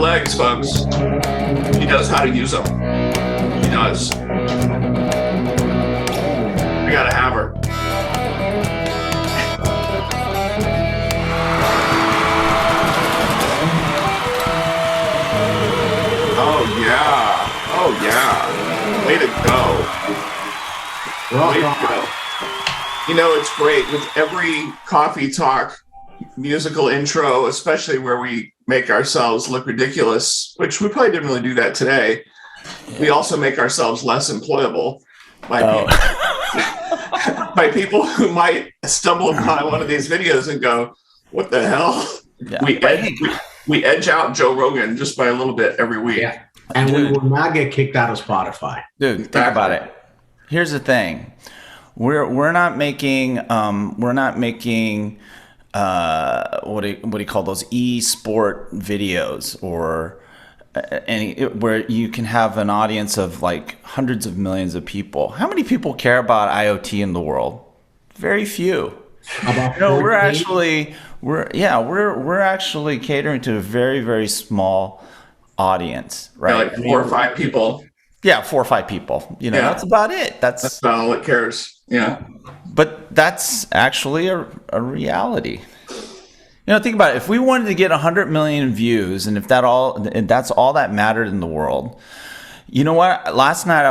got legs, folks. He knows how to use them. He does. I gotta have her. Oh yeah. Way to go. Way to go. You know, it's great with every coffee talk musical intro, especially where we make ourselves look ridiculous, which we probably didn't really do that today. We also make ourselves less employable by people who might stumble upon one of these videos and go, what the hell? Yeah. We edge out Joe Rogan just by a little bit every week. Yeah. And we will not get kicked out of Spotify. Dude, think about it. Here's the thing. We're not making what do you call those e-sport videos or any where you can have an audience of like hundreds of millions of people. How many people care about IoT in the world? Very few. We're actually catering to a very, very small audience, right? Yeah, like 4 or 5 people. Yeah, 4 or 5 people. That's about it. That's all that cares. Yeah. But that's actually a reality. Think about it. If we wanted to get 100 million views, and if that's all that mattered in the world, you know what? Last night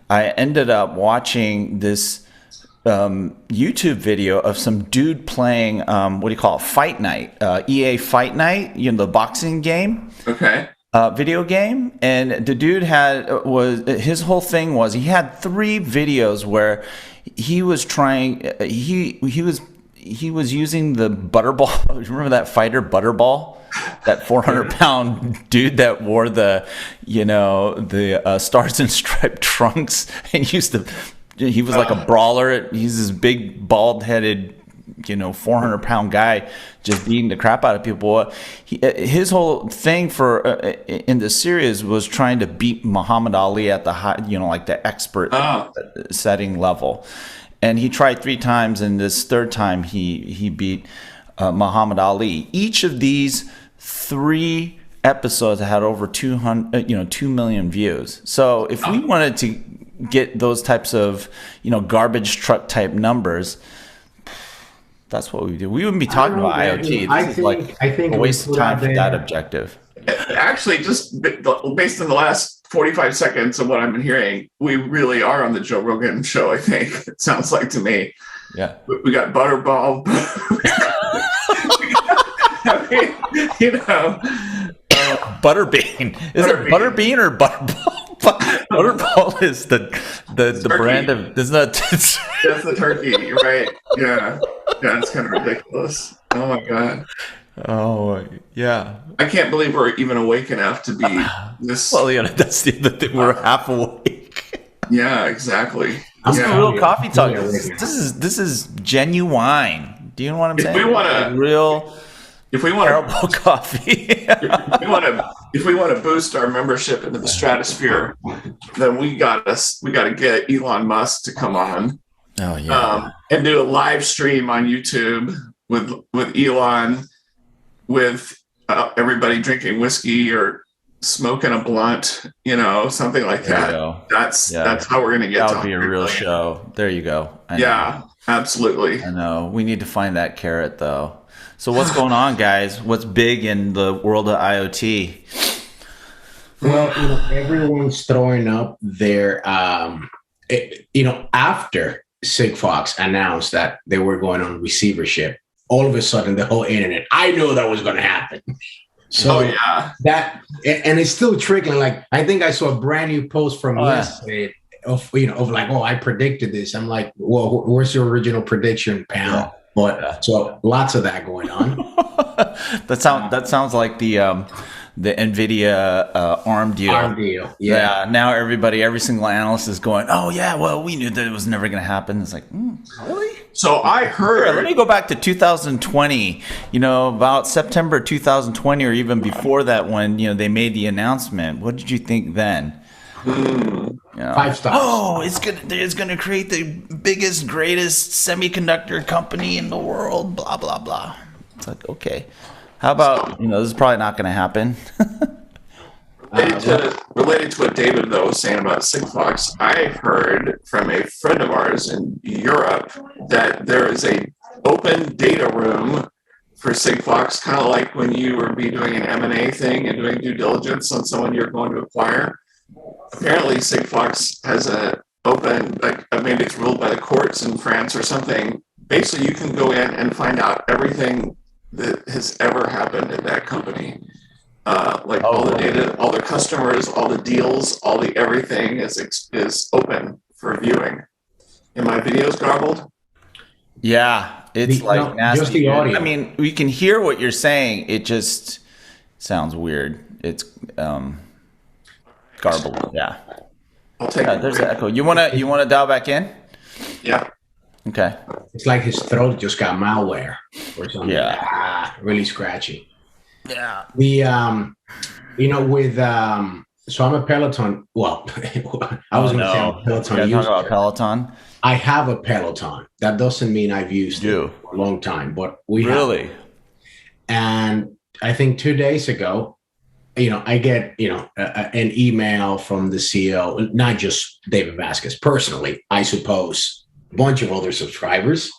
I ended up watching this YouTube video of some dude playing Fight Night, EA Fight Night, the boxing game. Okay. Video game, and the dude his whole thing was he had 3 videos where he was trying he was using the Butterball. Remember that fighter Butterball, that 400-pound dude that wore the Stars and Striped trunks and he was like a brawler. He's this big bald-headed 400-pound guy just beating the crap out of people. His whole thing in the series was trying to beat Muhammad Ali at the high, like the expert setting level. And he tried 3 times, and this third time he beat Muhammad Ali. Each of these 3 episodes had over 2 million views. So if we wanted to get those types of garbage truck type numbers, that's what we do. We wouldn't be talking about IoT. I think a waste of time for that objective. Actually, just based on the last 45 seconds of what I've been hearing, we really are on the Joe Rogan show, I think. It sounds like to me. Yeah. We got Butterball. Butterbean. Is it Butterbean or Butterball? Butterball is the brand of, isn't that? That's the turkey. You're right. Yeah, it's kind of ridiculous. Oh my god. Oh yeah. I can't believe we're even awake enough to be this. Well, that's the other thing. We're half awake. Yeah, exactly. This is real coffee talk. This is genuine. Do you know what I'm saying? If we want terrible coffee. if we want to boost our membership into the stratosphere, then we got to get Elon Musk to come on. Oh yeah. And do a live stream on YouTube with Elon, with everybody drinking whiskey or smoking a blunt, something like that. That's how we're going to get. That would be a real show. There you go. Yeah, absolutely. I know. We need to find that carrot though. So what's going on, guys? What's big in the world of IoT? Well, everyone's throwing up their, after Sigfox announced that they were going on receivership, all of a sudden the whole internet, I know that was going to happen. So that, and it's still trickling. Like, I think I saw a brand new post from yesterday of I predicted this. I'm like, well, where's your original prediction, pal? Yeah. But so lots of that going on. That sounds like the NVIDIA ARM deal. ARM deal. Yeah. Now every single analyst is going, oh yeah, well, we knew that it was never going to happen. It's like, really? So I heard. Let me go back to 2020. About September 2020, or even before that, when they made the announcement. What did you think then? 5 stars. Oh, it's gonna create the biggest, greatest semiconductor company in the world. Blah blah blah. It's like, okay, How about, this is probably not going to happen. Related to what David, though, was saying about Sigfox, I heard from a friend of ours in Europe that there is a open data room for Sigfox, kind of like when you would be doing an M&A thing and doing due diligence on someone you're going to acquire. Apparently, Sigfox has a open, like maybe it's ruled by the courts in France or something. Basically, you can go in and find out everything that has ever happened at that company. All the data, all the customers, all the deals, all the everything is open for viewing. Am my videos garbled? Yeah, it's nasty. Just the audio. I mean, we can hear what you're saying. It just sounds weird. It's garbled. Yeah. I'll take it. There's an echo. You wanna dial back in? Yeah. Okay. It's like his throat just got malware or something. Yeah. Really scratchy. Yeah. So I'm a Peloton. Well, I was going to say I'm a Peloton user. Talk about Peloton. I have a Peloton. That doesn't mean I've used it for a long time, but we really have. And I think 2 days ago, I get an email from the CEO, not just David Vasquez personally. I suppose a bunch of other subscribers.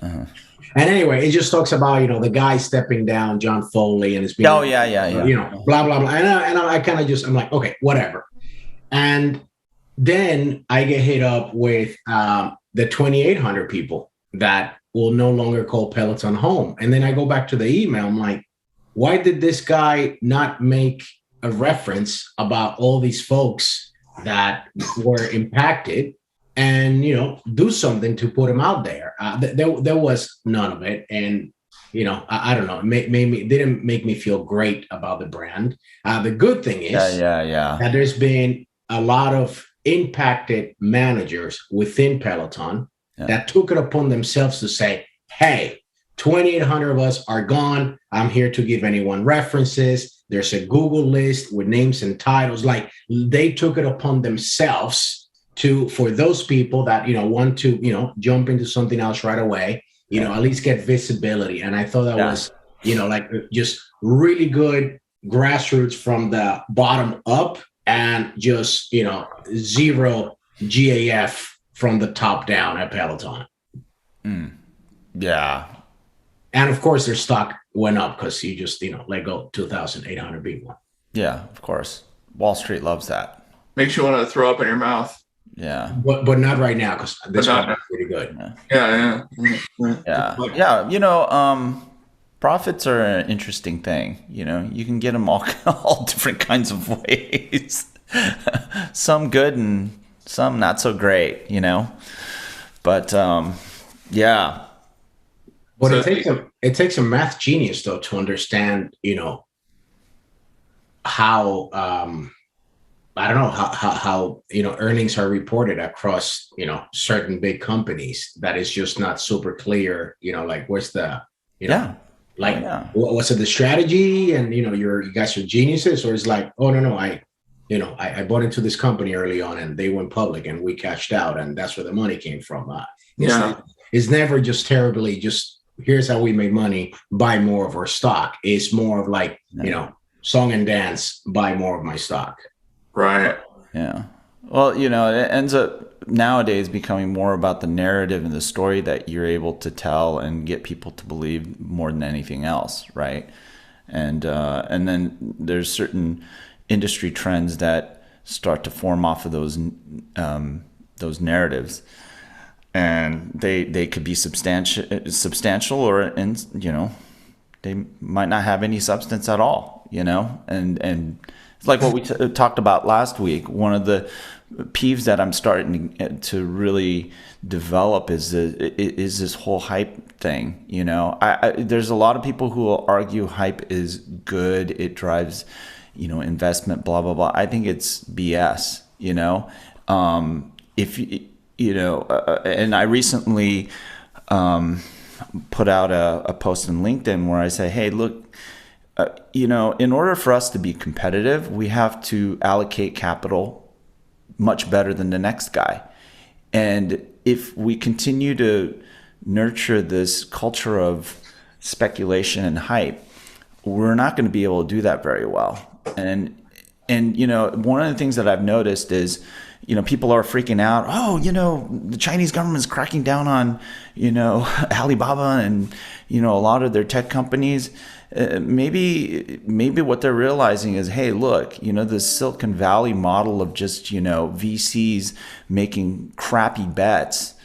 Uh-huh. And anyway, it just talks about, the guy stepping down, John Foley, and it's being, blah, blah, blah. And I kind of I'm like, okay, whatever. And then I get hit up with the 2,800 people that will no longer call Peloton home. And then I go back to the email. I'm like, why did this guy not make a reference about all these folks that were impacted? And do something to put him out there. There was none of it, and I don't know. It didn't make me feel great about the brand. The good thing is, that there's been a lot of impacted managers within Peloton that took it upon themselves to say, "Hey, 2,800 of us are gone. I'm here to give anyone references. There's a Google list with names and titles." Like they took it upon themselves for those people that want to jump into something else right away, at least get visibility. And I thought that was just really good grassroots from the bottom up, and just zero GAF from the top down at Peloton. Yeah. And of course their stock went up because you just let go 2,800 people. Yeah, of course. Wall Street loves that. Makes you want to throw up in your mouth. Yeah, but not right now because this one is pretty good. Yeah. Profits are an interesting thing. You can get them all different kinds of ways. Some good and some not so great. But yeah. But it takes a math genius though to understand how. I don't know how earnings are reported across certain big companies. That is just not super clear. Like where's the what's the strategy? And you guys are geniuses, or it's like, oh no, I bought into this company early on and they went public and we cashed out and that's where the money came from. It's never just terribly just here's how we made money, buy more of our stock. It's more of like song and dance, buy more of my stock. Right. Yeah. Well, it ends up nowadays becoming more about the narrative and the story that you're able to tell and get people to believe more than anything else, right? And then there's certain industry trends that start to form off of those narratives, and they could be substantial, or they might not have any substance at all, and like what we talked about last week. One of the peeves that I'm starting to really develop is this whole hype thing. There's a lot of people who will argue hype is good. It drives, investment, blah, blah, blah. I think it's BS, and I recently put out a post on LinkedIn where I say, hey, look, in order for us to be competitive, we have to allocate capital much better than the next guy. And if we continue to nurture this culture of speculation and hype, we're not going to be able to do that very well. And one of the things that I've noticed is, people are freaking out. Oh, the Chinese government's cracking down on, Alibaba and, a lot of their tech companies. Maybe what they're realizing is, hey, look, this Silicon Valley model of just, VCs making crappy bets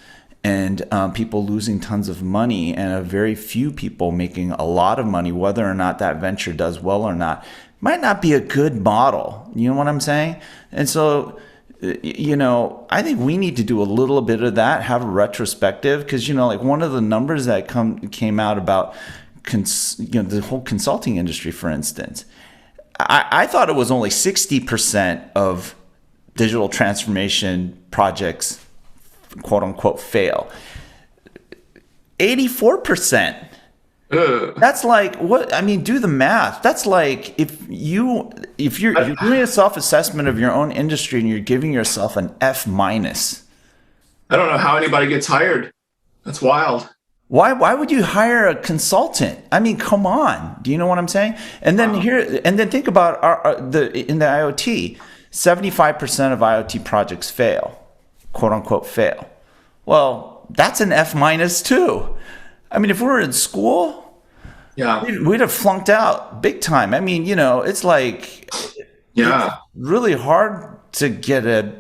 and people losing tons of money and a very few people making a lot of money, whether or not that venture does well or not, might not be a good model. You know what I'm saying? And so, I think we need to do a little bit of that, have a retrospective, because, like one of the numbers that came out about the whole consulting industry, for instance, I thought it was only 60% of digital transformation projects, quote unquote, fail. 84%. That's like what? I mean, do the math. That's like if you're doing a self-assessment of your own industry and you're giving yourself an F-. I don't know how anybody gets hired. That's wild. Why would you hire a consultant? I mean, come on. Do you know what I'm saying? And then think about in the IoT, 75% of IoT projects fail, quote unquote fail. Well, that's an F- too. I mean, if we were in school, we'd have flunked out big time. I mean, it's like, it's really hard to get a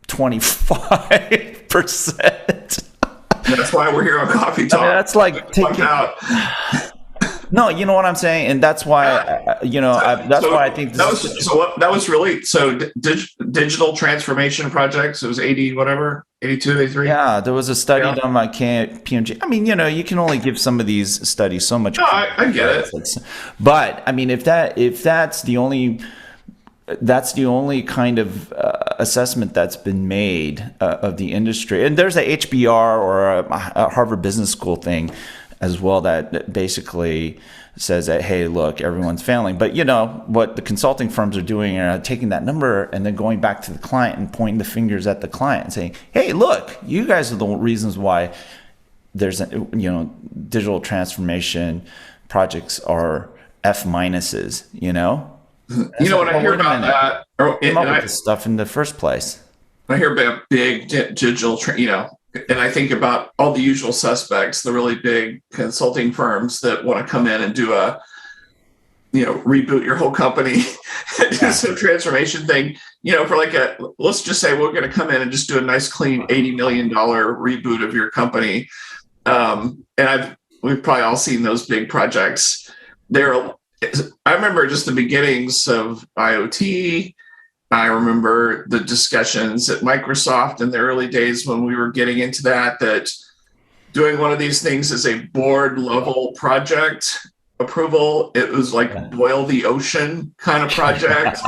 25%. That's why we're here on Coffee Talk. I mean, that's like taking out. No, you know what I'm saying, and that's why why I think that was really digital transformation projects. It was 82, 83. Yeah, there was a study done by PMG. I mean, you can only give some of these studies so much. No, I get it. But I mean, if that's the only kind of assessment that's been made of the industry, and there's a HBR or a Harvard Business School thing as well that basically says that, hey, look, everyone's failing. But what the consulting firms are doing are taking that number and then going back to the client and pointing the fingers at the client and saying, hey, look, you guys are the reasons why there's digital transformation projects are F-. When I hear about that, came up with this stuff in the first place. I hear about big digital, and I think about all the usual suspects, the really big consulting firms that want to come in and do reboot your whole company, do some transformation thing, for let's just say we're going to come in and just do a nice, clean $80 million reboot of your company. We've probably all seen those big projects. I remember just the beginnings of IoT. I remember the discussions at Microsoft in the early days when we were getting into that doing one of these things as a board level project approval, it was like boil the ocean kind of project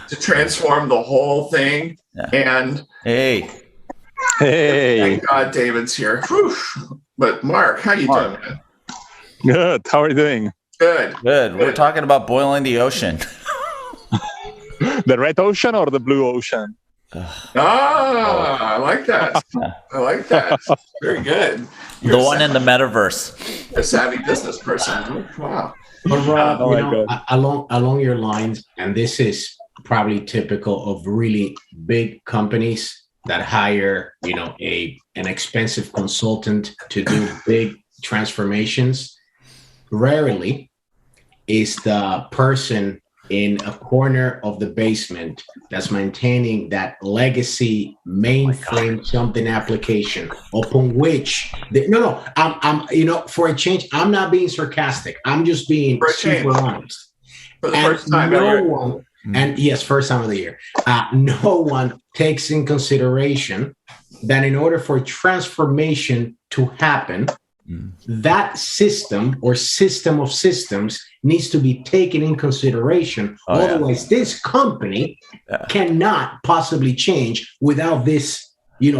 to transform the whole thing. Yeah. And hey, thank God David's here. Whew. But Marc, how you doing, man? Good. How are you doing? Good. We're talking about boiling the ocean. The red ocean or the blue ocean? I like that. Very good. The one in the metaverse. A savvy business person. Wow. But Rob, along your lines, and this is probably typical of really big companies that hire, an expensive consultant to do big transformations. Rarely is the person in a corner of the basement that's maintaining that legacy mainframe something application upon which for a change, I'm not being sarcastic. I'm just being super honest. For the first time ever. And yes, first time of the year. No one takes in consideration that in order for transformation to happen, that system or system of systems needs to be taken in consideration. Otherwise, this company cannot possibly change without this,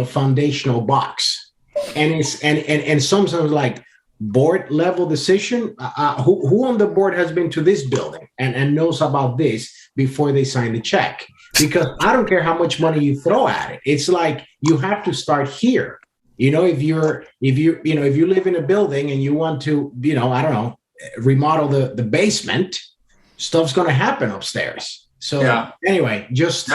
foundational box. And it's and sometimes like board level decision. Who on the board has been to this building and knows about this before they sign the check? Because I don't care how much money you throw at it. It's like you have to start here. If you live in a building and you want to, remodel the basement, stuff's going to happen upstairs. So anyway, just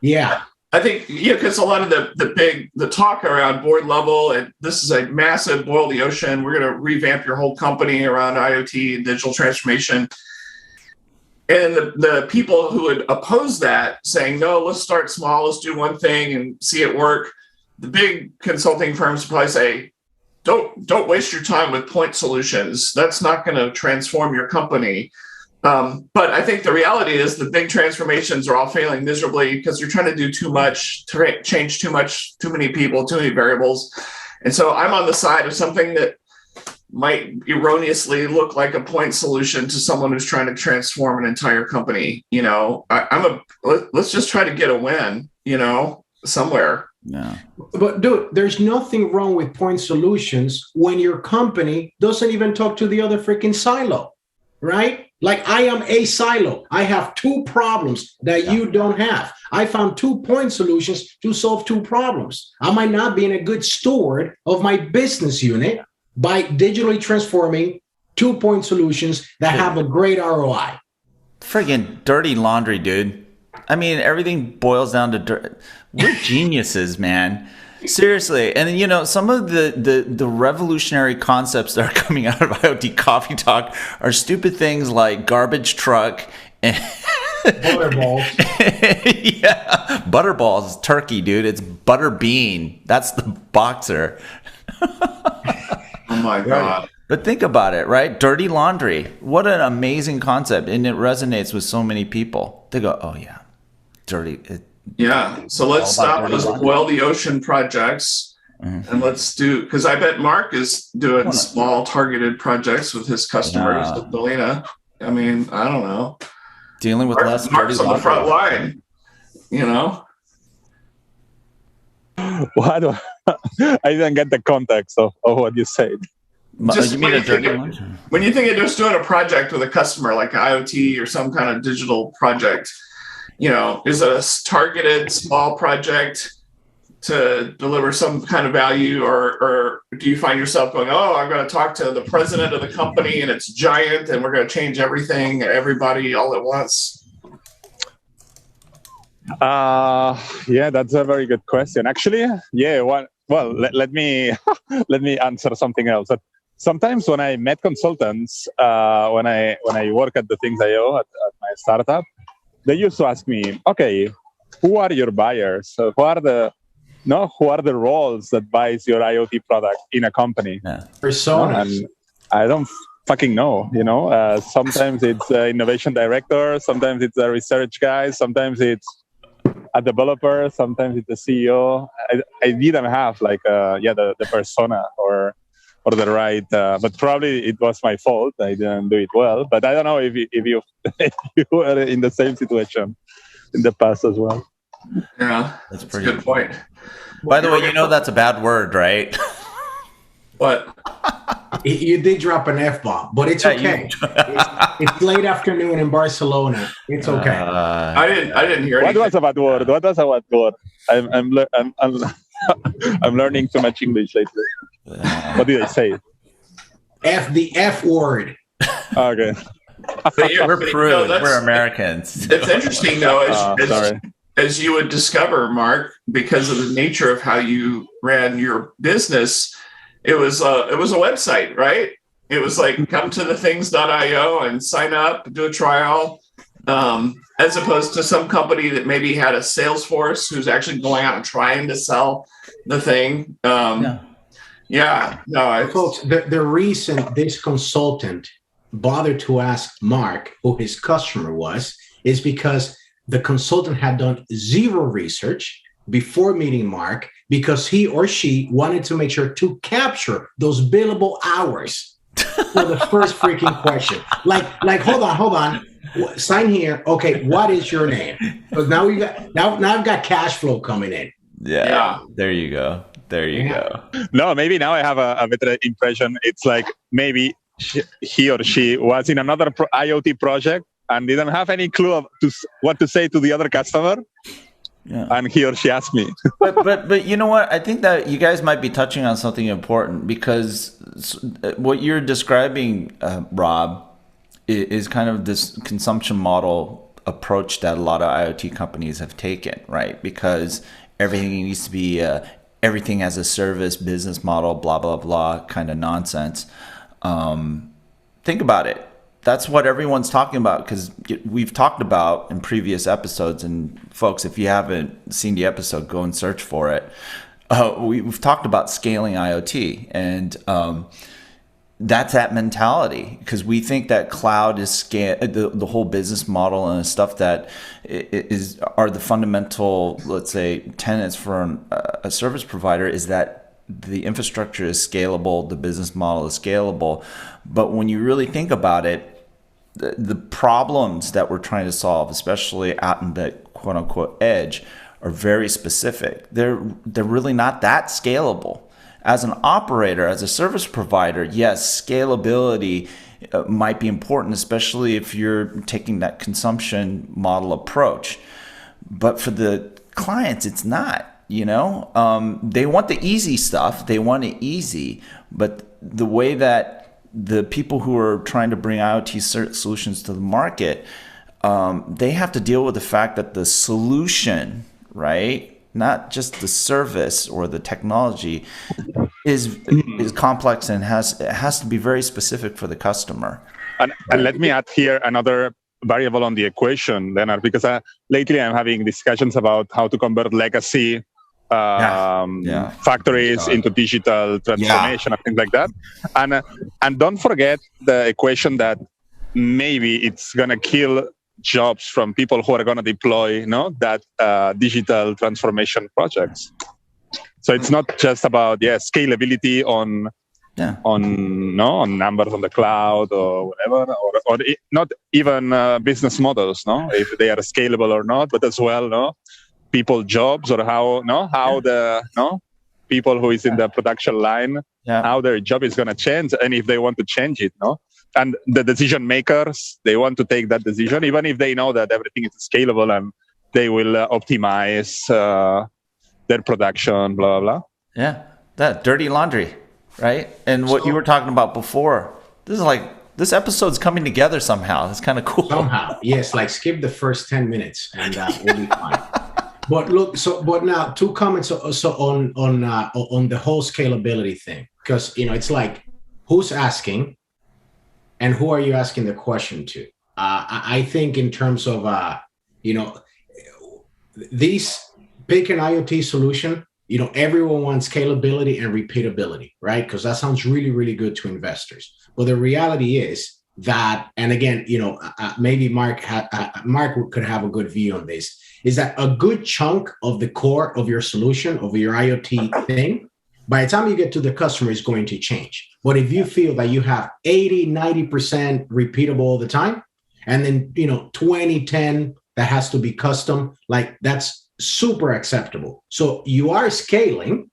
yeah. I think because a lot of the talk around board level, and this is a massive boil the ocean. We're going to revamp your whole company around IoT and digital transformation. And the people who would oppose that, saying, no, let's start small, let's do one thing and see it work. The big consulting firms probably say, don't waste your time with point solutions. That's not going to transform your company. But I think the reality is the big transformations are all failing miserably because you're trying to do too much, to change too many people, too many variables. And so I'm on the side of something that might erroneously look like a point solution to someone who's trying to transform an entire company. Let's just try to get a win, somewhere. Yeah. But dude, there's nothing wrong with point solutions when your company doesn't even talk to the other freaking silo, right? Like I am a silo. I have two problems that you don't have. I found 2 point solutions to solve 2 problems. I might not be a good steward of my business unit by digitally transforming 2 point solutions that have a great ROI. Friggin' dirty laundry, dude. I mean, everything boils down to dirt. We're geniuses, man. Seriously. And then, some of the revolutionary concepts that are coming out of IoT Coffee Talk are stupid things like garbage truck and Butterballs. Yeah. Butterballs is turkey, dude. It's butter bean. That's the boxer. Oh my God. But think about it, right? Dirty laundry. What an amazing concept. And it resonates with so many people. They go, oh yeah, dirty. So let's stop those boil the ocean projects and let's do, because I bet Marc is doing small targeted projects with his customers with Belina. I mean, I don't know. Dealing with less. Marc's on the front line, What? I didn't get the context of what you said. Just you mean a dirty laundry? When you think of just doing a project with a customer like IoT or some kind of digital project, is it a targeted small project to deliver some kind of value, or do you find yourself going, oh, I'm going to talk to the president of the company and it's giant and we're going to change everything, everybody all at once? That's a very good question. Actually, let me let me answer something else. Sometimes when I met consultants, when I work at the Things IO at my startup, they used to ask me, okay, who are your buyers? So who are the roles that buys your IoT product in a company? Personas. And I don't fucking know. Sometimes it's an innovation director, sometimes it's a research guy, sometimes it's a developer, sometimes it's the CEO. I didn't have the persona or the right, but probably it was my fault. I didn't do it well. But I don't know if you were in the same situation in the past as well. Yeah, that's a good point. By the way, that's a bad word, right? What? You did drop an F-bomb, but it's okay. It's late afternoon in Barcelona. It's okay. I didn't hear anything. What was a bad word? I'm learning too much English lately. What did I say? The F word. Okay. We're prudes. We're Americans. It's interesting though, as you would discover, Marc, because of the nature of how you ran your business. It was a website, right? It was like come to thethings.io and sign up, do a trial, as opposed to some company that maybe had a sales force who's actually going out and trying to sell the thing. Folks, the reason this consultant bothered to ask Marc who his customer was is because the consultant had done zero research before meeting Marc, because he or she wanted to make sure to capture those billable hours for the first freaking question. Like, hold on. Sign here. Okay, what is your name? Because now I've got cash flow coming in. Yeah. There you go. No, maybe now I have a better impression. It's like maybe he or she was in another IoT project and didn't have any clue of what to say to the other customer. Yeah. And he or she asked me. but you know what? I think that you guys might be touching on something important, because what you're describing, Rob, is kind of this consumption model approach that a lot of IoT companies have taken, right? Because everything needs to be everything as a service business model, blah, blah, blah, kind of nonsense. Think about it. That's what everyone's talking about, because we've talked about in previous episodes, and folks, if you haven't seen the episode, go and search for it. We've talked about scaling IoT, and that's that mentality, because we think that cloud is the whole business model and stuff that are the fundamental, let's say, tenets for a service provider, is that the infrastructure is scalable, the business model is scalable. But when you really think about it, the problems that we're trying to solve, especially out in the quote unquote edge, are very specific. They're really not that scalable. As an operator, as a service provider, yes, scalability might be important, especially if you're taking that consumption model approach. But for the clients, it's not. They want the easy stuff. They want it easy. But the way that the people who are trying to bring IoT solutions to the market, they have to deal with the fact that the solution, right, not just the service or the technology, is complex and it has to be very specific for the customer. And let me add here another variable on the equation, Leonard, because lately I'm having discussions about how to convert legacy factories into digital transformation and things like that. And don't forget the equation that maybe it's going to kill jobs from people who are going to deploy that digital transformation projects. So it's not just about scalability on numbers on the cloud or whatever, or not even business models, if they are scalable or not, but as well, people jobs, or how the people who is in the production line, how their job is going to change, and if they want to change it, and the decision makers, they want to take that decision, even if they know that everything is scalable and they will optimize their production, blah, blah, blah. Yeah, that dirty laundry, right? And what you were talking about before, this episode's coming together somehow. It's kind of cool. Somehow, yes, skip the first 10 minutes and we'll be fine. But look, but now 2 comments also on the whole scalability thing, because it's who's asking and who are you asking the question to? I think in terms of these pick an IoT solution, everyone wants scalability and repeatability, right? Because that sounds really, really good to investors. But the reality is that, and again, maybe Marc could have a good view on this, is that a good chunk of the core of your solution, of your IoT thing, by the time you get to the customer, is going to change. But if you feel that you have 80, 90% repeatable all the time, and then, 20, 10 that has to be custom, that's super acceptable. So you are scaling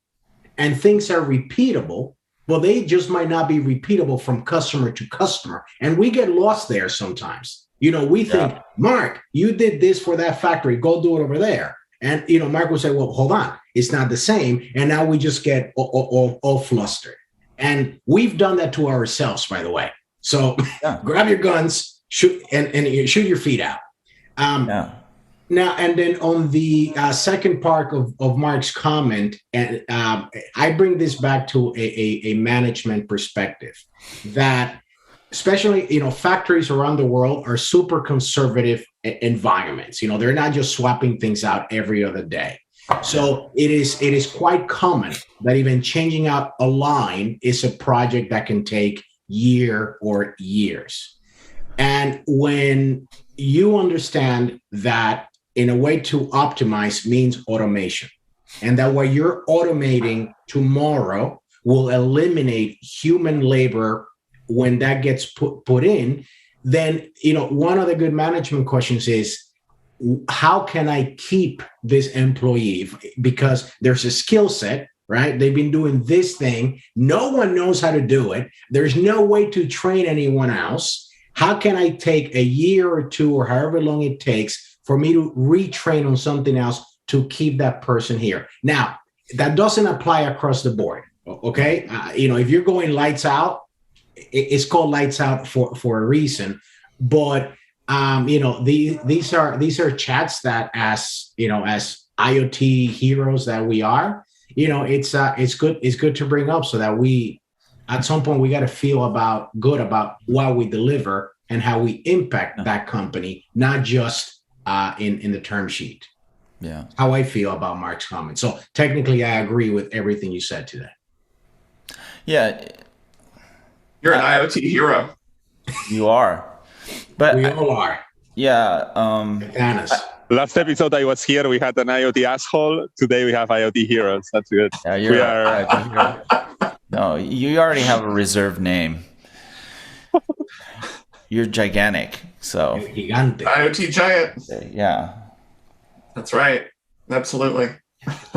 and things are repeatable, but they just might not be repeatable from customer to customer. And we get lost there sometimes. We think, Marc, you did this for that factory, go do it over there. And, Marc will say, well, hold on, it's not the same. And now we just get all flustered. And we've done that to ourselves, by the way. So grab your guns, shoot, and shoot your feet out. Now, and then on the second part of Marc's comment, and I bring this back to a management perspective, that especially, factories around the world are super conservative environments. They're not just swapping things out every other day. So it is quite common that even changing out a line is a project that can take year or years. And when you understand that in a way to optimize means automation, and that what you're automating tomorrow will eliminate human labor when that gets put in, then, one of the good management questions is, how can I keep this employee? Because there's a skill set, right? They've been doing this thing. No one knows how to do it. There's no way to train anyone else. How can I take a year or 2 or however long it takes for me to retrain on something else to keep that person here? Now, that doesn't apply across the board, okay? If you're going lights out, it's called lights out for a reason. But these are chats that, as as IoT heroes that we are, it's good to bring up, so that we, at some point, we got to feel good about what we deliver and how we impact that company, not just in the term sheet. Yeah. How I feel about Marc's comment. So technically, I agree with everything you said today. Yeah. You're an IoT hero. You are. But we all are. Yeah. Last episode I was here, we had an IoT asshole. Today we have IoT heroes. That's good. Yeah, no, you already have a reserved name. You're gigantic. So Gigante. IoT giant. Yeah. That's right. Absolutely.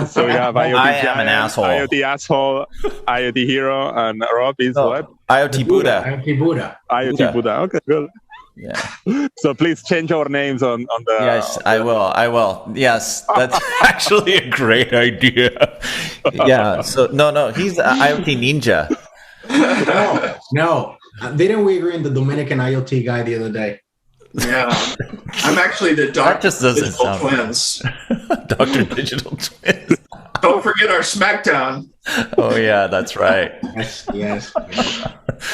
So we have IoT I giant, am an asshole. IoT asshole, IoT hero, and Rob is what? IoT Buddha. IoT Buddha. IoT Buddha. Okay, good. Yeah. So please change our names on the. Yes, I will. Yes, that's actually a great idea. Yeah. So no, he's IoT ninja. No. Didn't we agree on the Dominican IoT guy the other day? Yeah. I'm actually the Dr. Digital Twins. Dr. Digital Twins. Don't forget our SmackDown. Oh yeah, that's right. Yes.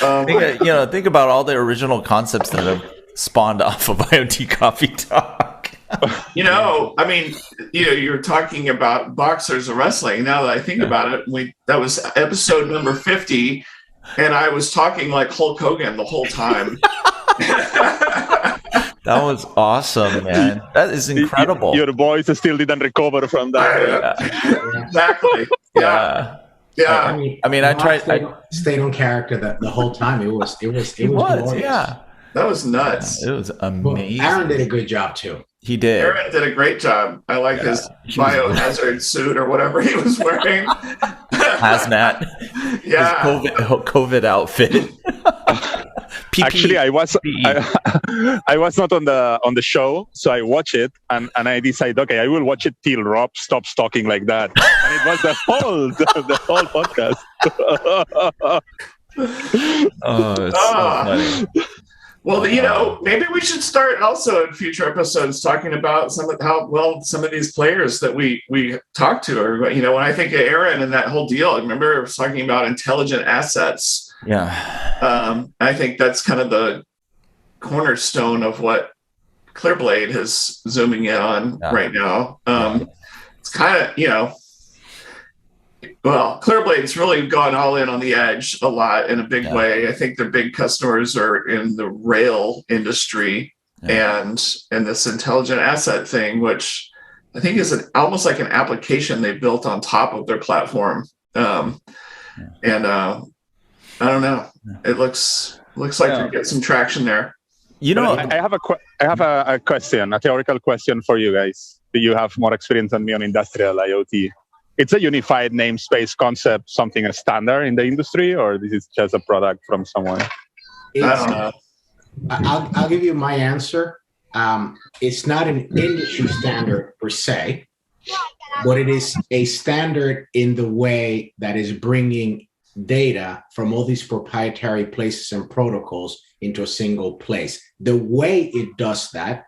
Think about all the original concepts that have spawned off of IoT Coffee Talk. I mean, you're talking about boxers or wrestling. Now that I think about it, that was episode number 50, and I was talking like Hulk Hogan the whole time. That was awesome, man. That is incredible. Your voice still didn't recover from that. Exactly. Yeah. I mean, I tried. Stayed on character the whole time. It was glorious. Yeah. That was nuts. Yeah, it was amazing. Well, Aaron did a good job too. He did. Aaron did a great job. I like his biohazard suit or whatever he was wearing. Hazmat. Yeah. His COVID outfit. Actually, I was not on the show, so I watched it and I decided, okay, I will watch it till Rob stops talking like that, and it was the whole podcast. Oh, it's so funny. Well, maybe we should start also in future episodes talking about how well some of these players that we talk to are. When I think of Aaron and that whole deal, I remember I was talking about intelligent assets. Yeah. I think that's kind of the cornerstone of what Clearblade is zooming in on right now. It's kind of, Clearblade's really gone all in on the edge a lot in a big way. I think their big customers are in the rail industry and this intelligent asset thing, which I think is almost like an application they built on top of their platform. I don't know. It looks like we get some traction there. I have a question, a theoretical question for you guys. Do you have more experience than me on industrial IoT? It's a unified namespace concept, something a standard in the industry, or this is just a product from someone? I don't know. I'll give you my answer. It's not an industry standard per se, but it is a standard in the way that is bringing data from all these proprietary places and protocols into a single place. The way it does that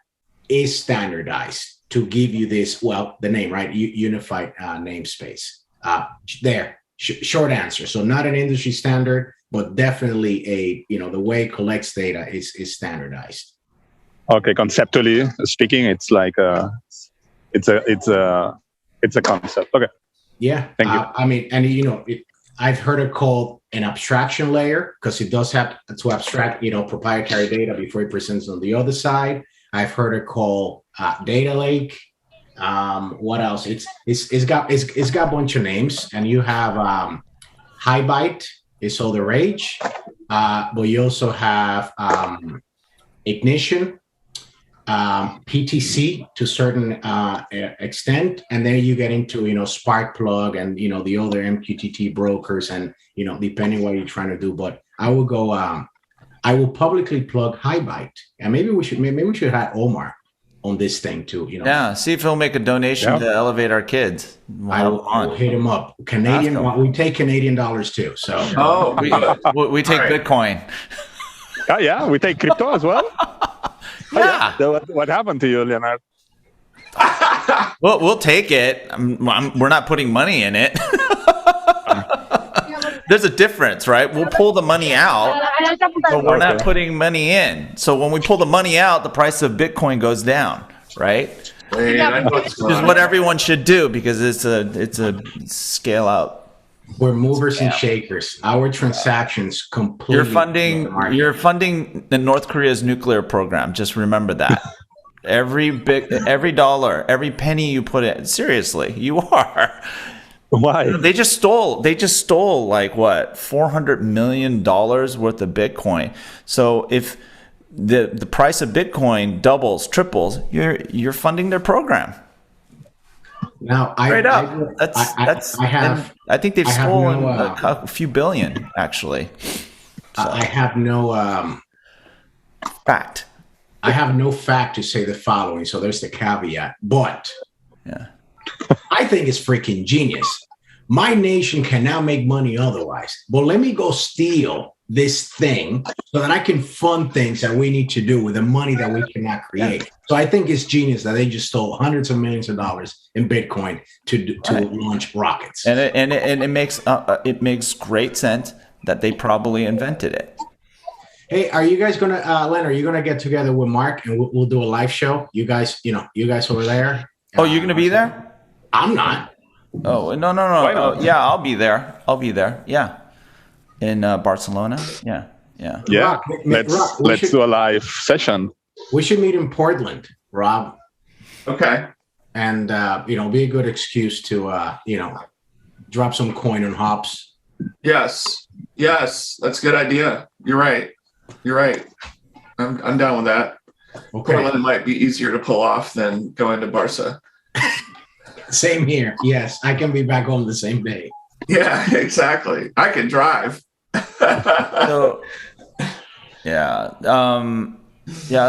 is standardized to give you this, the name, right? Unified namespace. Short answer. So not an industry standard, but definitely the way it collects data is standardized. Okay, conceptually speaking, it's like it's a concept. Okay. Yeah. Thank you. I mean, I've heard it called an abstraction layer because it does have to abstract, proprietary data before it presents on the other side. I've heard it called data lake. What else? It's got a bunch of names, and you have high byte is all the rage, but you also have ignition, PTC to a certain extent, and then you get into spark plug and the other MQTT brokers, and depending what you're trying to do. But I will go. I will publicly plug high byte, and maybe we should have Omar on this thing too. Yeah, see if he'll make a donation to elevate our kids. I'll hit him up. Canadian. We take Canadian dollars too. So we take Bitcoin. Yeah, we take crypto as well. Yeah. So what happened to you, Leonard? Well, we'll take it. We're not putting money in it. There's a difference, right? We'll pull the money out, but we're not putting money in. So when we pull the money out, the price of Bitcoin goes down, right? Which is what everyone should do because it's a scale out. We're movers and shakers. Our transactions completely. You're funding the North Korea's nuclear program. Just remember that. Every dollar, every penny you put in. Seriously, you are. Why? They just stole like what, $400 million worth of Bitcoin. So if the price of Bitcoin doubles, triples, you're funding their program. Now, I think they've stolen a few billion, actually. So. I have no fact. I have no fact to say the following, so there's the caveat. But yeah, I think it's freaking genius. My nation can now make money otherwise. But let me go steal this thing so that I can fund things that we need to do with the money that we cannot create. Yeah. So I think it's genius that they just stole hundreds of millions of dollars in Bitcoin to launch rockets. And it makes great sense that they probably invented it. Hey, are you guys gonna, Leonard? Are you gonna get together with Marc and we'll do a live show? You guys over there. Oh, you're gonna be there? I'm not. Oh no! Oh, yeah, I'll be there. Yeah, in Barcelona. Yeah. Rob, let's do a live session. We should meet in Portland, Rob. Okay. And be a good excuse to drop some coin on hops. Yes, that's a good idea. You're right. I'm down with that. Okay. Portland might be easier to pull off than going to Barca. Same here. Yes, I can be back home the same day. Yeah, exactly. I can drive. So, yeah.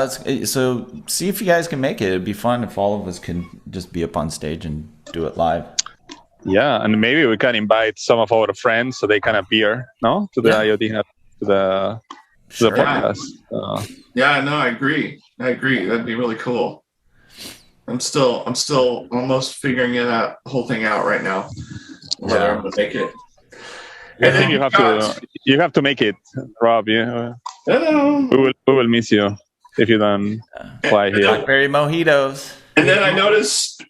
So see if you guys can make it. It'd be fun if all of us can just be up on stage and do it live. Yeah, and maybe we can invite some of our friends so they can appear, to the IoT Hub, to the podcast. Yeah, no, I agree. That'd be really cool. I'm still almost figuring the whole thing out right now. Whether I'm gonna make it. I think you have to make it, Rob. Yeah. We will miss you if you don't fly here. Blackberry mojitos. And then I noticed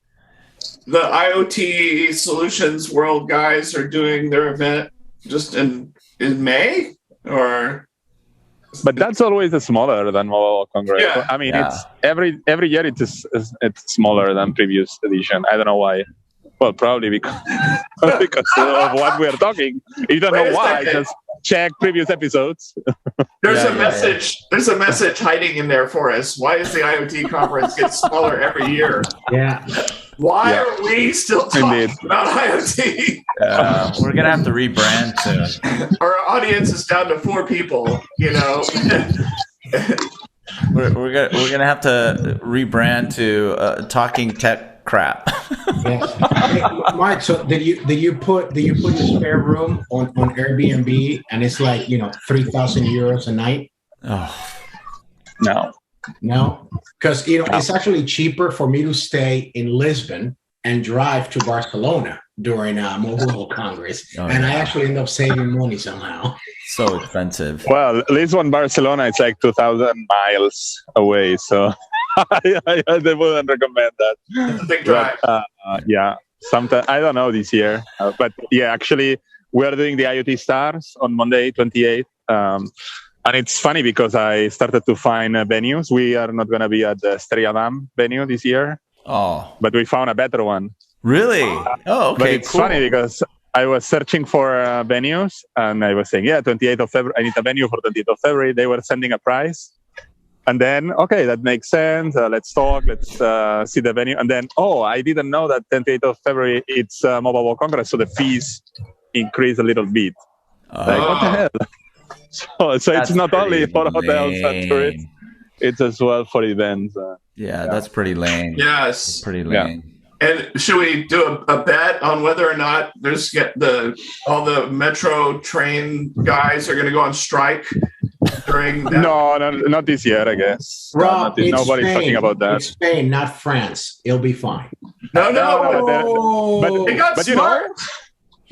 the IoT Solutions World guys are doing their event just in May, or. But that's always smaller than Mobile Congress. Yeah. I mean, it's every year it's smaller than previous edition. I don't know why. Well, probably because of what we are talking. If you don't know why, just check previous episodes. There's a message. There's a message hiding in there for us. Why does the IoT conference get smaller every year? Yeah. Why are we still talking about IoT? We're gonna have to rebrand soon. Our audience is down to 4 people. We're gonna have to rebrand to Talking Tech Crap. Yes. Hey, Marc, so did you put your spare room on Airbnb and it's like 3,000 euros a night? Oh no, because it's actually cheaper for me to stay in Lisbon and drive to Barcelona during Mobile Congress, and I actually end up saving money somehow. So expensive. Well, Lisbon, Barcelona, it's like 2,000 miles away, so I wouldn't recommend that. It's a big drive. Sometimes I don't know this year, but actually we are doing the IoT Stars on Monday, 28th. And it's funny because I started to find venues. We are not going to be at the Striadam venue this year. Oh. But we found a better one. Really? Oh, okay. But it's funny because I was searching for venues and I was saying, 28th of February, I need a venue for 28th of February. They were sending a price. And then, okay, that makes sense. Let's talk. Let's see the venue. And then, I didn't know that 28th of February, it's Mobile World Congress. So the fees increase a little bit. Like, what the hell? So it's not only for hotels and tourists, it's as well for events. That's pretty lame. Yes. Pretty lame. Yeah. And should we do a bet on whether or not all the metro train guys are going to go on strike during that? No, not this year, I guess. Rob, it's nobody's Spain. talking about that. It's Spain, not France. It'll be fine. No. But They got but smart.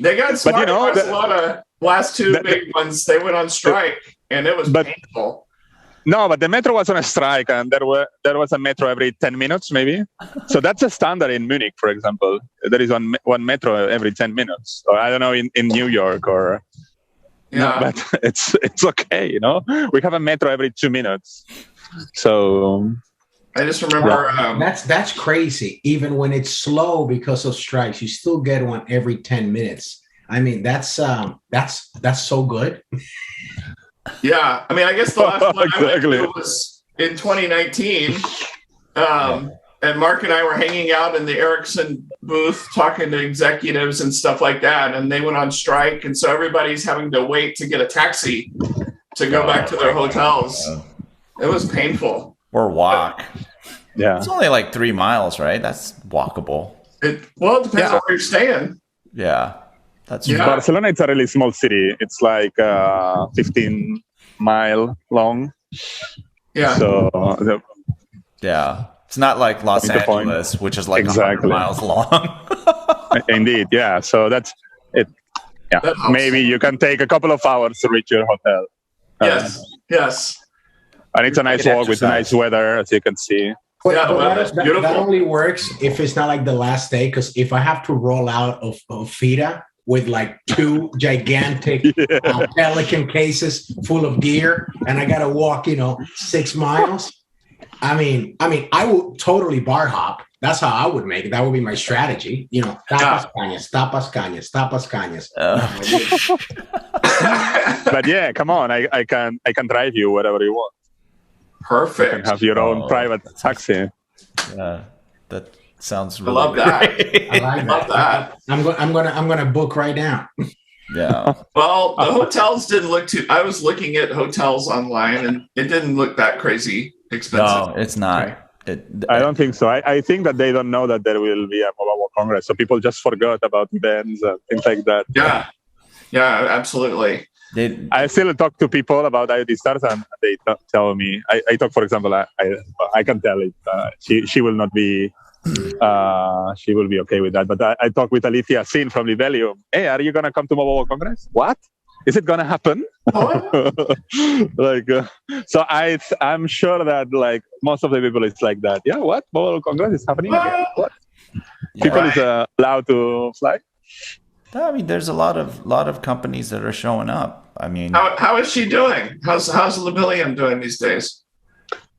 They got smart. But Barcelona, last two big ones, they went on strike, and it was painful. No, but the metro was on a strike, and there was a metro every 10 minutes, maybe. So that's a standard in Munich, for example. There is one metro every 10 minutes. Or I don't know in New York or. Yeah, no, but it's okay, you know. We have a metro every 2 minutes. So. I just remember that's crazy. Even when it's slow because of strikes, you still get one every 10 minutes. I mean, that's so good. Yeah, I mean, I guess the last one I went to was in 2019, and Marc and I were hanging out in the Ericsson booth talking to executives and stuff like that, and they went on strike, and so everybody's having to wait to get a taxi to go back to their hotels. It was painful. Or walk. Yeah, it's only like 3 miles, right? That's walkable. It depends on where you're staying. Yeah. Barcelona, it's a really small city. It's like 15 mile long. Yeah. So it's not like Los Angeles, which is like 100 miles long. Indeed, yeah. So that's it. Yeah, maybe you can take a couple of hours to reach your hotel. Yes. And it's a nice walk with nice weather, as you can see. But that only works if it's not like the last day. Because if I have to roll out of Fita with like 2 gigantic Pelican cases full of gear, and I gotta walk, 6 miles. I mean, I would totally bar hop. That's how I would make it. That would be my strategy. Tapas cañas. But yeah, come on, I can drive you wherever you want. Perfect. You can have your own private taxi. Yeah, that sounds really I love that. I love that. I'm gonna book right now. Yeah. Well, the hotels didn't look too. I was looking at hotels online, and it didn't look that crazy expensive. No, it's not. I don't think so. I think that they don't know that there will be a Mobile World Congress, so people just forgot about events and things like that. Yeah, absolutely. I still talk to people about IoT Stars, and they tell me. I talk, for example, I can tell it. She will not be. She will be okay with that. But I talk with Alicia Sin from Libelium. Hey, are you gonna come to Mobile World Congress? What? Is it gonna happen? So I'm sure that like most of the people it's like that. Yeah, what? Mobile World Congress is happening again? What? People is allowed to fly. I mean, there's a lot of companies that are showing up. I mean, how is she doing? How's Libelium doing these days?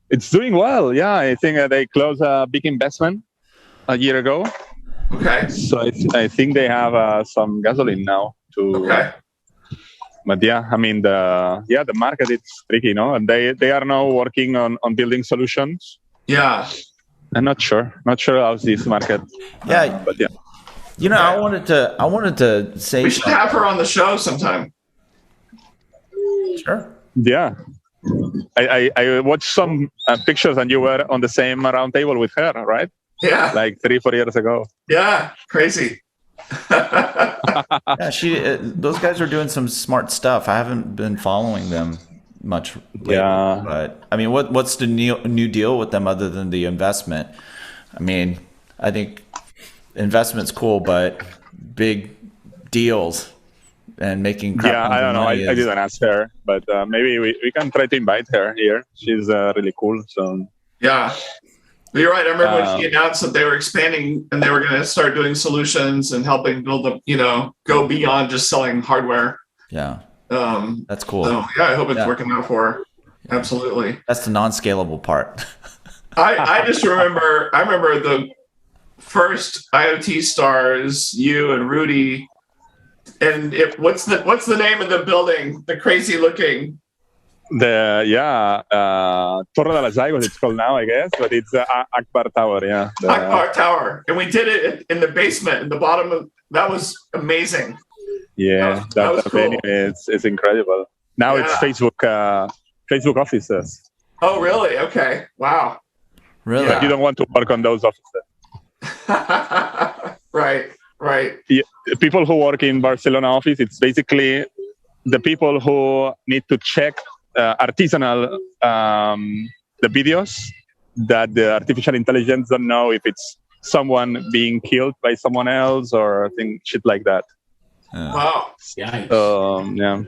It's doing well. Yeah, I think they closed a big investment a year ago. Okay. So I think they have some gasoline now too. Okay. But yeah, I mean the market is tricky, and they are now working on building solutions. Yeah. I'm not sure how's this market. Yeah. But yeah. I wanted to say we should have her on the show sometime. Sure. Yeah. I watched some pictures and you were on the same round table with her, right? Yeah. Like 3-4 years ago. Yeah. Crazy. Yeah, those guys are doing some smart stuff. I haven't been following them much lately, but I mean, what's the new deal with them other than the investment? I mean, I think investment's cool, but big deals and making crap. I don't know. I didn't ask her, but maybe we can try to invite her here. She's really cool. So yeah. You're right. I remember when she announced that they were expanding and they were going to start doing solutions and helping build them, go beyond just selling hardware. Yeah. That's cool. So, yeah, I hope it's working out for her. Absolutely. That's the non-scalable part. I remember the first IoT stars, you and Rudy. And what's the name of the building? The crazy looking. Torre de las Zygos, it's called now, I guess, but it's Akbar Tower, yeah. Akbar Tower. And we did it in the basement, in the bottom of, that was amazing. Yeah, that was cool. Venue is incredible. Now it's Facebook offices. Oh, really? Okay. Wow. Really? But you don't want to work on those offices. Right. Yeah, people who work in Barcelona office, it's basically the people who need to check artisanal the videos that the artificial intelligence don't know if it's someone being killed by someone else or shit like that. Wow. Yeah,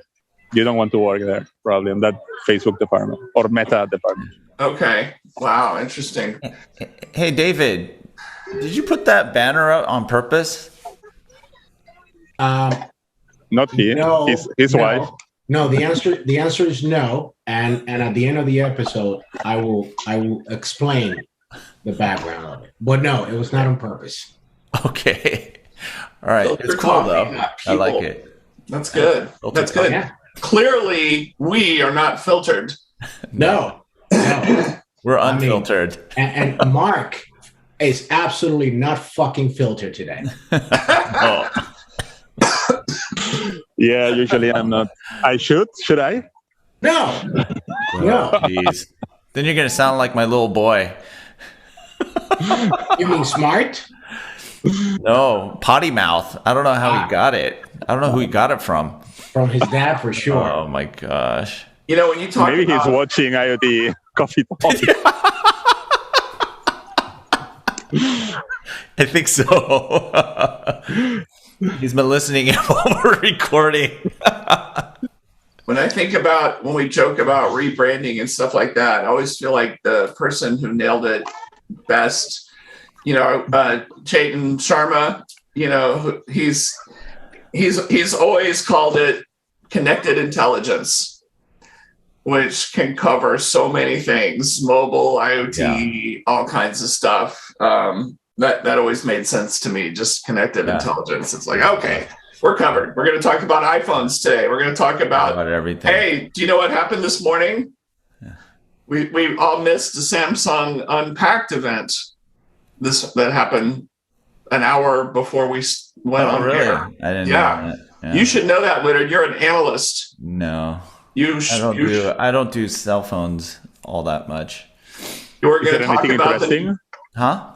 you don't want to work there probably in that Facebook department or Meta department. Okay. Wow. Interesting. Hey, David, did you put that banner up on purpose? Not he. No, his wife. No, the answer is no. And at the end of the episode, I will explain the background of it. But no, it was not on purpose. Okay. All right. Filter It's cool coffee, though. not I like people. it. That's good. Filter That's good. Yeah. Clearly, we are not filtered. No. We're unfiltered. And Marc is absolutely not fucking filtered today. Oh. Yeah, usually I'm not. I should. Should I? No. No. Jeez. Then you're gonna sound like my little boy. You mean smart? No, potty mouth. I don't know how he got it. I don't know who he got it from. From his dad for sure. Oh my gosh. You know, when you talk Maybe about, he's watching IoT Coffee Talk. I think so. He's been listening while we're recording. when I think about when we joke about rebranding and stuff like that, I always feel like the person who nailed it best, Chetan Sharma, he's always called it connected intelligence, which can cover so many things, mobile, IoT, all kinds of stuff. That always made sense to me, just connected intelligence. It's like, okay, we're covered. We're going to talk about iPhones today. We're going to talk about everything. Hey, do you know what happened this morning? Yeah. We all missed the Samsung Unpacked event. That happened an hour before we went on really? air. I didn't know that. Yeah. You should know that, Leonard. You're an analyst. No. I don't do cell phones all that much. You were going to talk about interesting? Huh?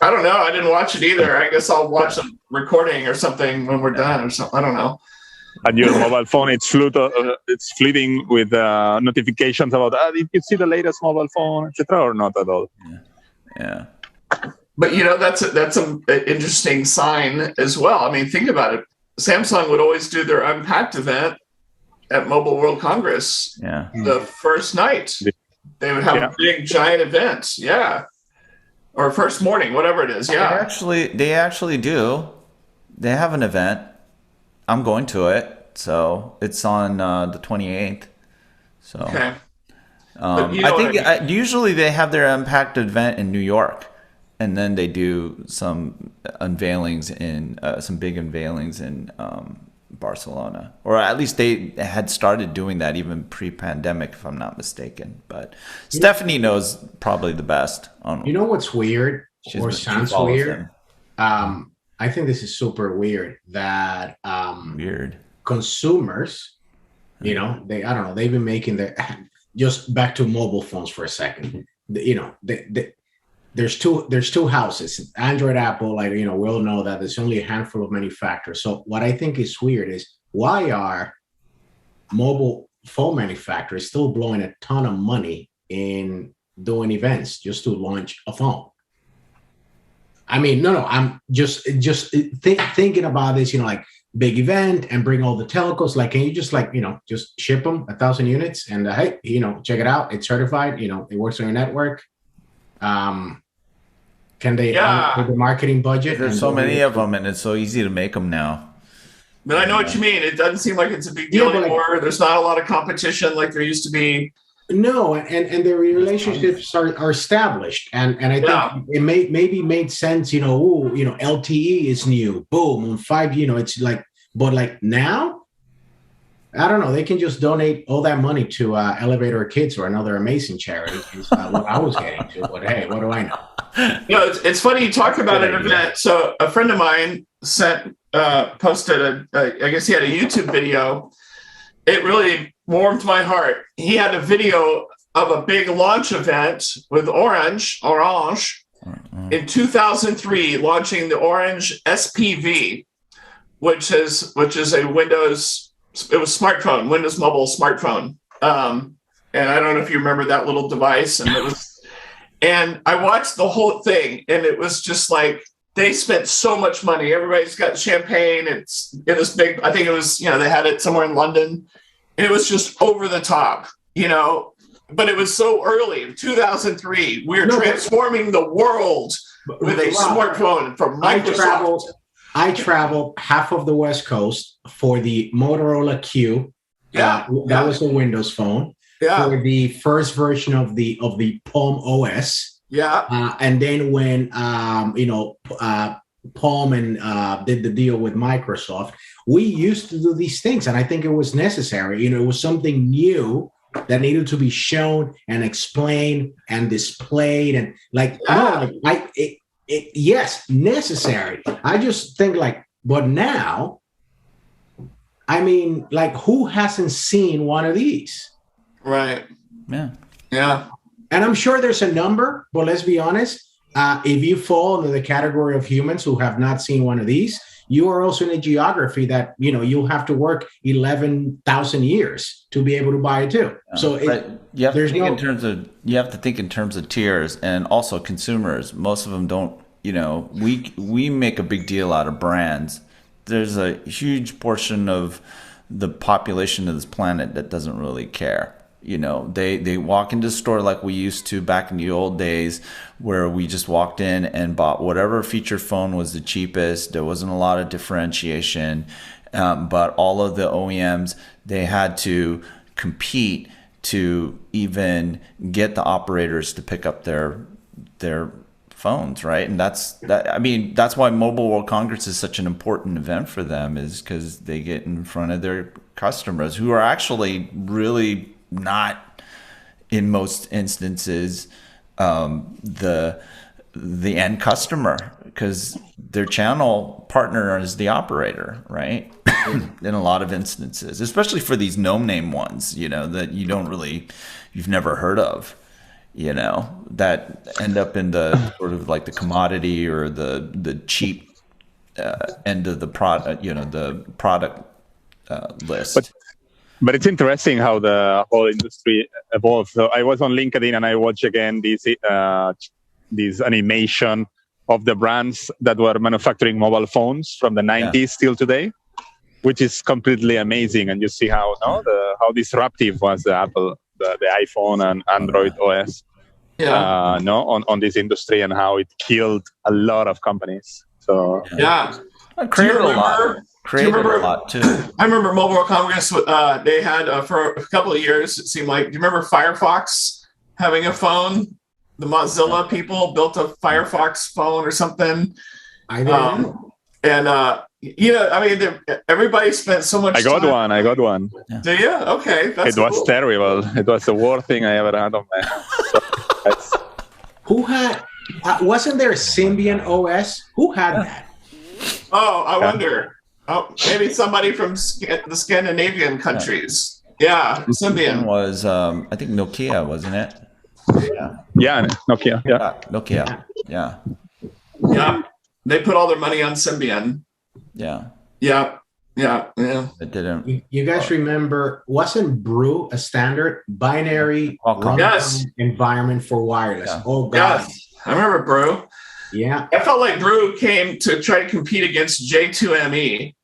I don't know. I didn't watch it either. I guess I'll watch the recording or something when we're done or something. I don't know. And your mobile phone, it's fleeting with notifications about, did you see the latest mobile phone, etc., or not at all? Yeah. But that's an interesting sign as well. I mean, think about it. Samsung would always do their Unpacked event at Mobile World Congress. Yeah. The first night, they would have a big giant event. Yeah. Or first morning, whatever it is. Yeah. They actually do. They have an event. I'm going to it. So it's on the 28th. So okay. I think usually they have their Unpacked event in New York, and then they do some unveilings some big unveilings in Barcelona, or at least they had started doing that even pre-pandemic, if I'm not mistaken. But Stephanie knows probably the best. You know what's weird or sounds weird? I think this is super weird that consumers, they've been making just back to mobile phones for a second. There's two houses, Android, Apple. We all know that there's only a handful of manufacturers. So what I think is weird is why are mobile phone manufacturers still blowing a ton of money in doing events just to launch a phone? I mean, no. I'm just thinking about this. Big event and bring all the telcos. Can you just just ship them 1,000 units and hey, check it out. It's certified. It works on your network. Can they with the marketing budget? There's so many of them, and it's so easy to make them now. But I know what you mean. It doesn't seem like it's a big deal anymore. There's not a lot of competition like there used to be. No, and the relationships are established, and I think it maybe made sense. LTE is new. Boom, on 5G. But now, I don't know. They can just donate all that money to Elevator Kids or another amazing charity. Is what I was getting to. But hey, what do I know? It's funny you talk about an event. So a friend of mine posted I guess he had a YouTube video. It really warmed my heart. He had a video of a big launch event with Orange in 2003, launching the Orange SPV, which is a Windows mobile smartphone. And I don't know if you remember that little device. And I watched the whole thing, and it was just like they spent so much money. Everybody's got champagne. It's in this big. I think it was, they had it somewhere in London. It was just over the top, But it was so early, 2003. We're transforming the world with a smartphone from Microsoft. I traveled half of the West Coast for the Motorola Q. That was a Windows phone. Yeah. For the first version of the Palm OS. Yeah. And then when Palm and did the deal with Microsoft, we used to do these things, and I think it was necessary. It was something new that needed to be shown and explained and displayed, and yes, necessary. I just think but now, I mean, who hasn't seen one of these? Right. Yeah. Yeah. And I'm sure there's a number, but let's be honest. If you fall into the category of humans who have not seen one of these, you are also in a geography that, you'll have to work 11,000 years to be able to buy it too. Yeah. So you have to think in terms of tiers, and also consumers. Most of them don't, we make a big deal out of brands. There's a huge portion of the population of this planet that doesn't really care. They walk into the store like we used to back in the old days, where we just walked in and bought whatever feature phone was the cheapest. There wasn't a lot of differentiation, but all of the OEMs, they had to compete to even get the operators to pick up their phones, right? And that's why Mobile World Congress is such an important event for them, is because they get in front of their customers, who are actually really not, in most instances, the end customer, because their channel partner is the operator, right? In a lot of instances, especially for these no-name ones, that you've never heard of, that end up in the sort of like the commodity or the cheap end of the product, the product list. But it's interesting how the whole industry evolved. So I was on LinkedIn and I watched again this animation of the brands that were manufacturing mobile phones from the 90s till today, which is completely amazing. And you see how disruptive was the Apple, the iPhone and Android OS, on this industry, and how it killed a lot of companies. So created a lot. Created a lot too. I remember Mobile World Congress. They had for a couple of years. It seemed like. Do you remember Firefox having a phone? The Mozilla people built a Firefox phone or something. I know. Everybody spent so much. I got one. Yeah. Do you? Okay, it was terrible. It was the worst thing I ever had on my. Who had? Wasn't there a Symbian OS? Who had that? Oh, I wonder. Oh, maybe somebody from the Scandinavian countries. Yeah, Symbian was, I think Nokia, wasn't it? Yeah, Nokia. Yeah, Nokia. Yeah. Yeah, they put all their money on Symbian. Yeah. It didn't. You guys remember? Wasn't Brew a standard binary environment for wireless? Yeah. Oh God. Yes, I remember Brew. Yeah, I felt like Brew came to try to compete against J2ME,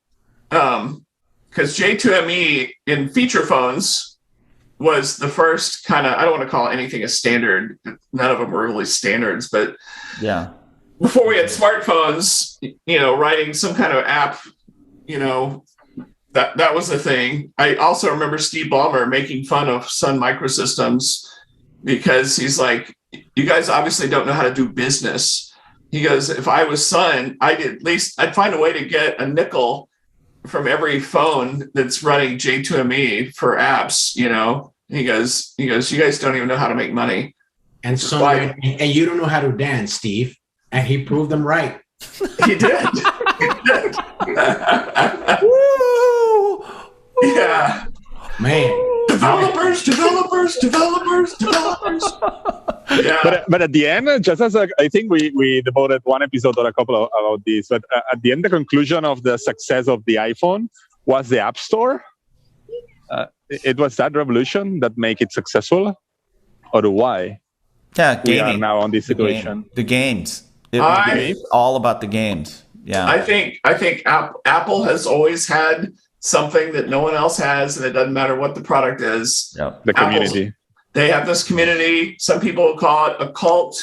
because J2ME in feature phones was the first kind of, I don't want to call anything a standard. None of them were really standards, but before we had smartphones, writing some kind of app, that was the thing. I also remember Steve Ballmer making fun of Sun Microsystems because he's like, you guys obviously don't know how to do business. He goes, if I was Sun, I'd find a way to get a nickel from every phone that's running J2ME for apps, He goes, you guys don't even know how to make money. And and you don't know how to dance, Steve. And he proved them right. He did. Woo! Yeah. Man. Developers. Yeah. But at the end, just as I think we devoted one episode or a couple about this, but at the end, the conclusion of the success of the iPhone was the App Store. it was that revolution that make it successful, or why Yeah, we are gaming. now on this situation? The games. It's all about the games. Yeah. I think Apple has always had something that no one else has, and it doesn't matter what the product is. Yep. The community. They have this community. Some people call it a cult,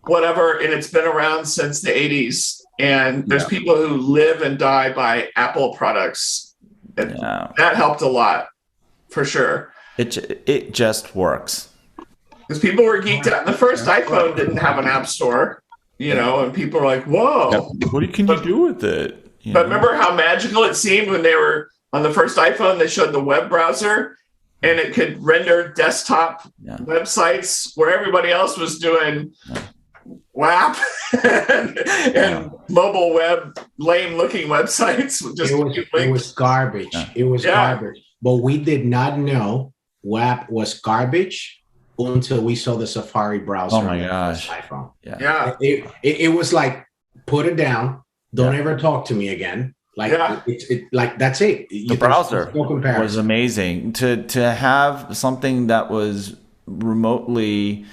whatever, and it's been around since the 80s. And there's people who live and die by Apple products. That helped a lot, for sure. It just works. Because people were geeked out. The first iPhone didn't have an app store, and people were like, whoa. What can you do with it? But remember how magical it seemed when they were on the first iPhone, they showed the web browser and it could render desktop websites where everybody else was doing WAP and mobile web, lame looking websites. It was garbage. Yeah. It was garbage. But we did not know WAP was garbage until we saw the Safari browser. Oh my gosh. iPhone. Yeah. It was like, put it down. Don't ever talk to me again. Like like that's it. The browser was amazing. To have something that was remotely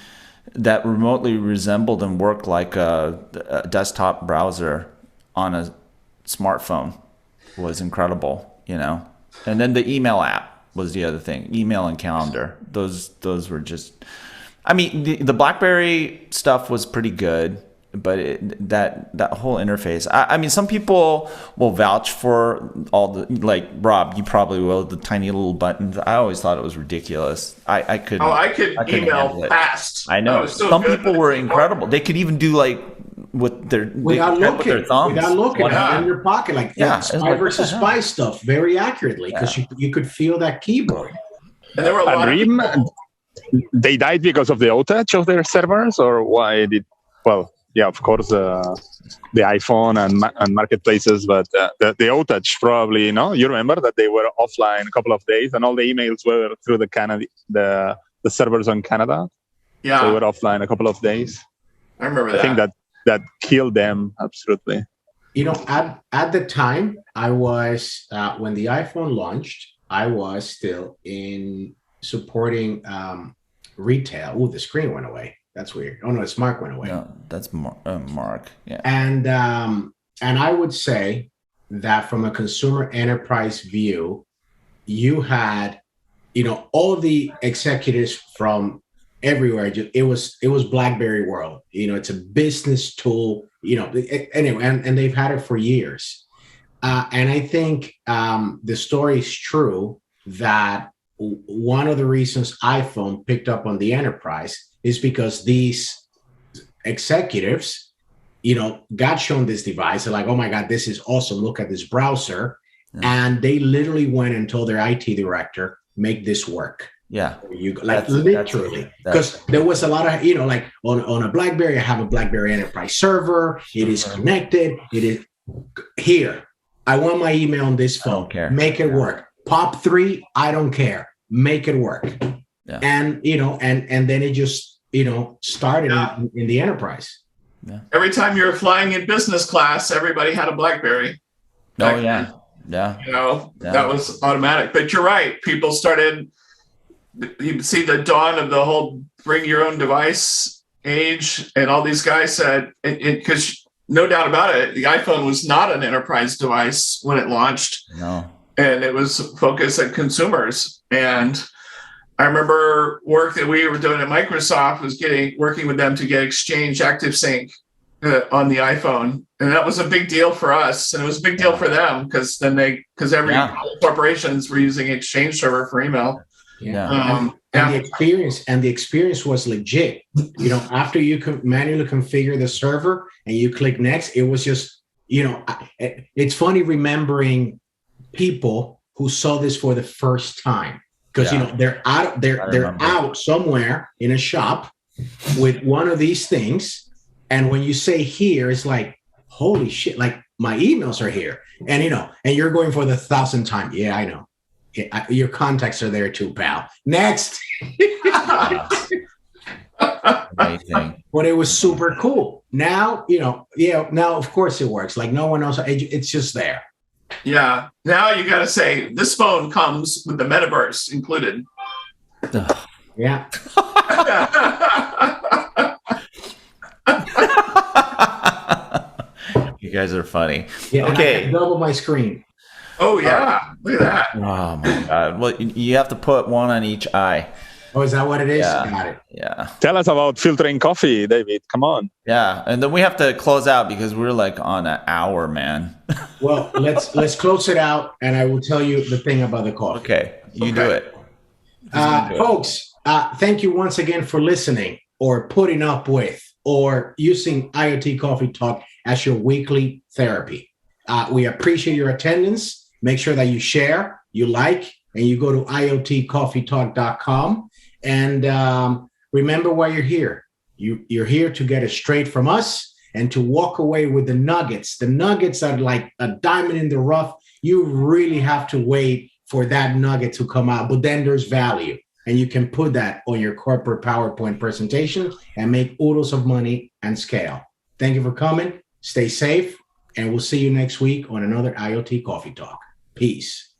resembled and worked like a desktop browser on a smartphone was incredible, And then the email app was the other thing, email and calendar. Those were just, I mean, the BlackBerry stuff was pretty good, but that whole interface. I mean, some people will vouch for all the, like Rob, you probably will, the tiny little buttons. I always thought it was ridiculous. I could email fast. I know. Some people were incredible. They could even do like with their thumbs. Without looking in your pocket, like spy versus spy stuff very accurately, because you could feel that keyboard. And there were a lot of people. They died because of the outage of their servers, or why did? Well, yeah, of course, the iPhone and marketplaces, but the outage probably, you remember that they were offline a couple of days, and all the emails were through the servers on Canada. Yeah, they were offline a couple of days. I remember that. I think that killed them absolutely. At the time, I was when the iPhone launched, I was still in supporting retail. Oh, the screen went away. That's weird. Oh no, it's Marc went away. No, that's Marc. Yeah. And I would say that from a consumer enterprise view, you had, all of the executives from everywhere. It was BlackBerry world. It's a business tool. Anyway, and they've had it for years. And I think the story is true that one of the reasons iPhone picked up on the enterprise is because these executives, got shown this device. They're like, oh my God, this is awesome. Look at this browser. Yeah. And they literally went and told their IT director, make this work. Yeah. Literally. Because there was a lot of, like on a BlackBerry, I have a BlackBerry enterprise server. It is connected. It is here. I want my email on this phone. Make it work. POP3, I don't care. Make it work. Yeah. And, and then it just, started in the enterprise. Yeah. Every time you were flying in business class, everybody had a BlackBerry. Oh, yeah. Yeah. That was automatic. But you're right. People started, you see the dawn of the whole bring your own device age. And all these guys said, because no doubt about it, the iPhone was not an enterprise device when it launched. No. And it was focused at consumers. And I remember work that we were doing at Microsoft was working with them to get Exchange ActiveSync on the iPhone, and that was a big deal for us, and it was a big deal for them because every corporations were using Exchange Server for email. And the experience was legit. After you manually configure the server and you click next, it was just it's funny remembering people who saw this for the first time. Because they're out somewhere in a shop with one of these things, and when you say here, it's like, holy shit! Like my emails are here, and and you're going for the 1,000th time. Yeah, I know. Your contacts are there too, pal. Next. Amazing. But it was super cool. Now, now of course it works. Like no one else. It's just there. Yeah. Now you got to say this phone comes with the metaverse included. Yeah. You guys are funny. Yeah. Okay. I double my screen. Oh yeah. Look at that. Oh my God. Well, you have to put one on each eye. Oh, is that what it is? Yeah. Got it. Yeah. Tell us about filtering coffee, David. Come on. Yeah. And then we have to close out because we're like on an hour, man. Well, let's close it out, and I will tell you the thing about the coffee. Okay. You do it. Folks, thank you once again for listening or putting up with or using IoT Coffee Talk as your weekly therapy. We appreciate your attendance. Make sure that you share, you like, and you go to iotcoffeetalk.com. And remember why you're here. You're here to get it straight from us and to walk away with the nuggets. The nuggets are like a diamond in the rough. You really have to wait for that nugget to come out, but then there's value. And you can put that on your corporate PowerPoint presentation and make oodles of money and scale. Thank you for coming. Stay safe. And we'll see you next week on another IoT Coffee Talk. Peace.